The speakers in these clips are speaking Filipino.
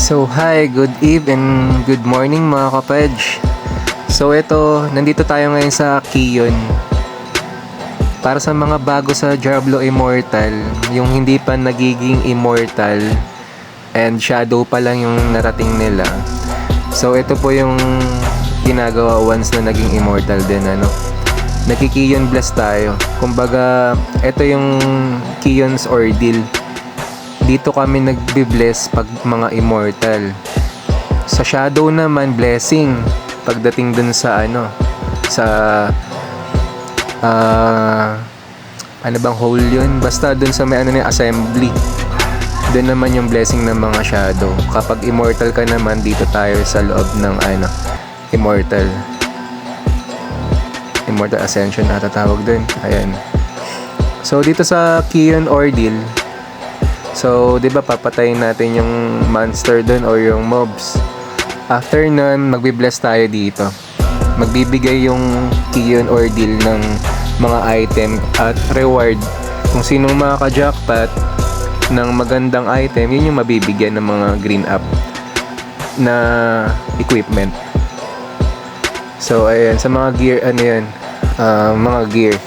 So hi, good eve and good morning mga kapedge. So ito, nandito tayo ngayon sa Kion. Para sa mga bago sa Diablo Immortal, yung hindi pa nagiging immortal and shadow pa lang yung narating nila. So ito po yung ginagawa once na naging immortal din, Nagki-Kion bless tayo. Kumbaga, ito yung Kion's ordeal. Dito kami nagbi-bless pag mga immortal. Sa shadow naman, blessing. Pagdating dun sa sa ano bang hole yun? Basta dun sa may assembly. Dun naman yung blessing ng mga shadow. Kapag immortal ka naman, dito tayo sa loob ng immortal ascension na tatawag dun. Ayan. So dito sa Kion ordeal, so, di ba papatayin natin yung monster dun or yung mobs. After nun, magbi-bless tayo dito. Magbibigay yung Kion ordeal ng mga item at reward. Kung sinong makaka-jackpot ng magandang item, yun yung mabibigyan ng mga green up na equipment. So, ayan. Sa mga gear, mga gear.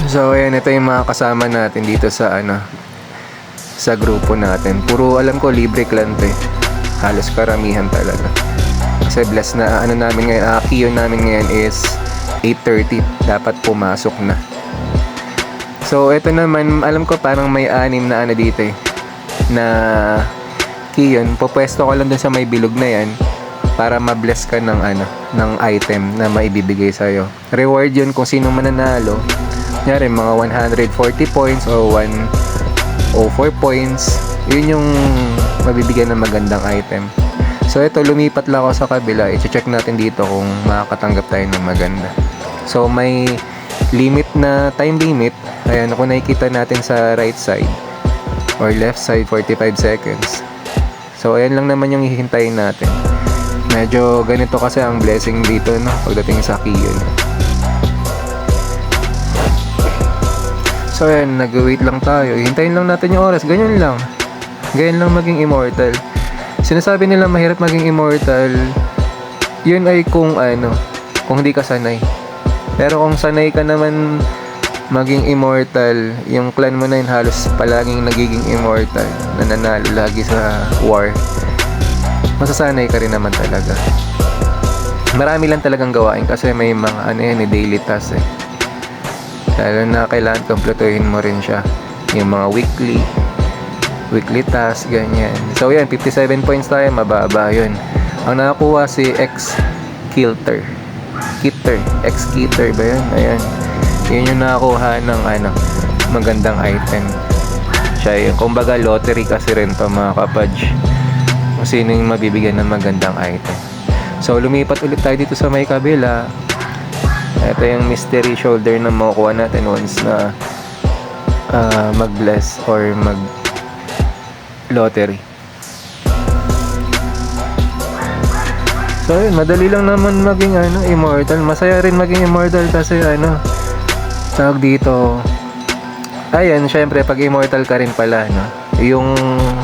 So ayan, ito yung mga kasama natin dito sa sa grupo natin. Puro alam ko libre clan to eh. Halos karamihan talaga. Kasi bless na namin ngayon, Kion namin ngayon is 8:30, dapat pumasok na. So ito naman, alam ko parang may 6 na dito eh, na Kion. Pupwesto ko lang dun sa may bilog na yan para ma-bless ka ng ng item na maibibigay sa'yo. Reward yun kung sino mananalo. Kunyari, mga 140 points o 104 points. Yun yung mabibigyan ng magandang item. So, ito, lumipat lang ako sa kabila. I-check natin dito kung makakatanggap tayo ng maganda. So, may limit na time limit. Ayan, kung nakikita natin sa right side or left side, 45 seconds. So, ayan lang naman yung hihintayin natin. Medyo ganito kasi ang blessing dito, pagdating sa Kion. So ayan, nag-wait lang tayo. Hintayin lang natin yung oras. Ganyan lang. Ganyan lang maging immortal. Sinasabi nila mahirap maging immortal. Yun ay kung hindi ka sanay. Pero kung sanay ka naman maging immortal, yung clan mo na yun halos palaging nagiging immortal, nananalo lagi sa war, masasanay ka rin naman talaga. Marami lang talagang gawain kasi may mga daily tasks eh. Lalo na kailangan kompletuhin mo rin siya. Yung mga weekly task, ganyan. So yan, 57 points tayo, mababa yun. Ang nakakuha si X-Kilter ba yun? Ayan. Yun yung nakakuha ng magandang item. Siya yung, kumbaga lottery kasi rin to mga kapadge. Kung sino yung mabibigyan ng magandang item. So lumipat ulit tayo dito sa may kabila. Ito yung mystery shoulder na makukuha natin once na mag-bless or mag-lottery. So yun, madali lang naman maging immortal. Masaya rin maging immortal kasi tawag dito. Ayan, syempre pag immortal ka rin pala, yung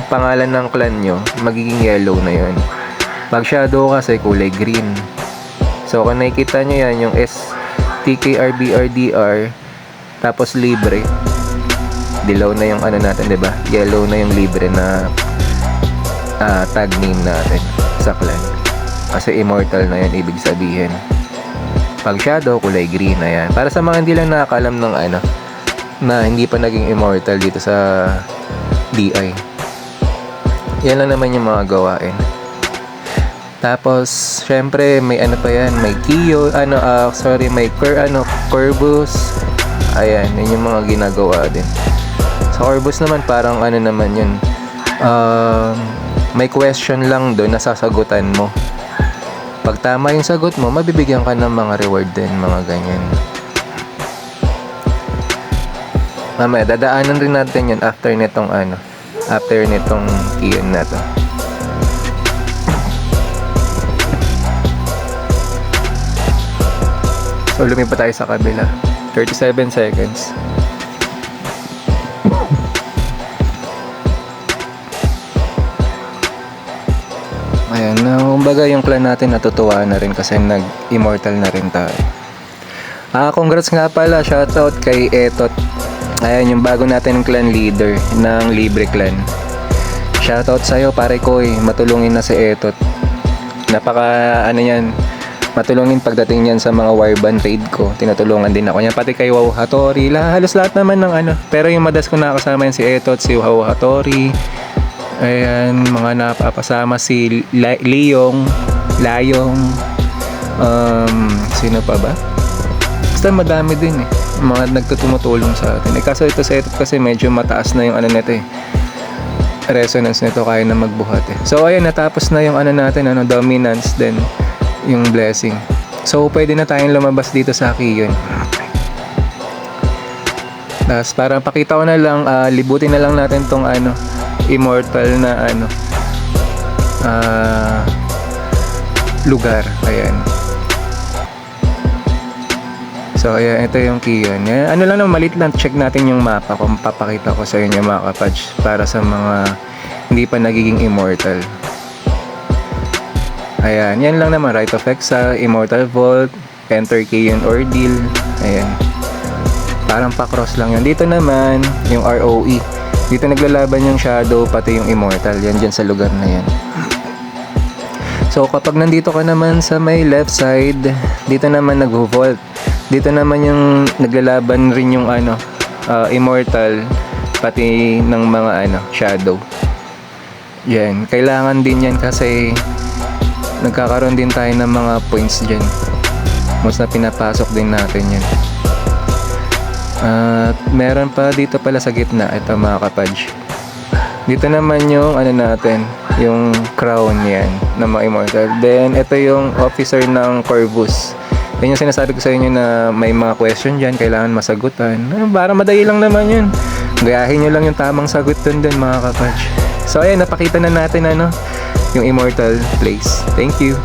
pangalan ng clan nyo magiging yellow na yun. Pag shadow kasi kulay green. So kung nakikita nyo yan, yung TKRBRDR tapos libre, dilaw na yung natin, diba? Yellow na yung libre na tag name natin sa clan kasi immortal na yan, ibig sabihin. Pag shadow, kulay green na yan. Para sa mga hindi lang nakakalam ng na hindi pa naging immortal dito sa DI, yan lang naman yung mga gawain. Tapos, syempre, may pa yan, may Kiyo, may Corvus. Ayan, yun yung mga ginagawa din. Sa Corvus naman, parang naman yun. May question lang doon na sasagutan mo. Pag tama yung sagot mo, mabibigyan ka ng mga reward din, mga ganyan. Mamaya, dadaanan rin natin yun after nitong Kion na to. So, lumipat tayo sa kabila. 37 seconds. Ayan, kumbaga yung clan natin natutuwa na rin kasi nag-immortal na rin tayo. Congrats nga pala, shoutout kay Etot. Ayan, yung bago natin clan leader ng Libre Clan. Shoutout sa'yo, pare ko matulungin na si Etot. Napaka, matulungin pagdating yan sa mga warband raid ko. Tinutulungan din ako niya, pati kay Wow Hattori. Halos lahat naman ng Pero yung madas ko nakakasama yan si Etot, si Wow Hattori. Ayan, mga napapasama si Layong, sino pa ba? Basta madami din mga nagtutumutulong sa atin. Kaso ito sa Etot kasi medyo mataas na yung nito resonance nito, kaya na magbuhat So ayan, natapos na yung natin, dominance, then yung blessing. So pwede na tayong lumabas dito sa Kiyon. Tapos parang pakita ko na lang, libutin na lang natin tong immortal na lugar. Ayan. So ayan, ito yung Kiyon. Lang naman, malit lang, check natin yung mapa kung papakita ko sa inyo mga kapatch, para sa mga hindi pa nagiging immortal. Ayan, yan lang naman, Rite of Exile, Immortal Vault, Enter Kiyon Ordeal. Ayan. Parang pa-cross lang yun. Dito naman, yung ROE. Dito naglalaban yung Shadow, pati yung Immortal. Yan dyan sa lugar na yan. So, kapag nandito ka naman sa may left side, dito naman nag-vault. Dito naman yung naglalaban rin yung Immortal, pati ng mga Shadow. Yan. Kailangan din yan kasi nagkakaroon din tayo ng mga points dyan. Mas na pinapasok din natin yan. At meron pa dito pala sa gitna, ito mga kapadge. Dito naman yung natin, yung crown yan ng mga immortal. Then ito yung officer ng Corvus. Yan yung sinasabi ko sa inyo na may mga question dyan, kailangan masagutan. Para madali lang naman yun. Gayahin nyo lang yung tamang sagot dun mga kapadge. So ayan, napakita na natin yung immortal place. Thank you.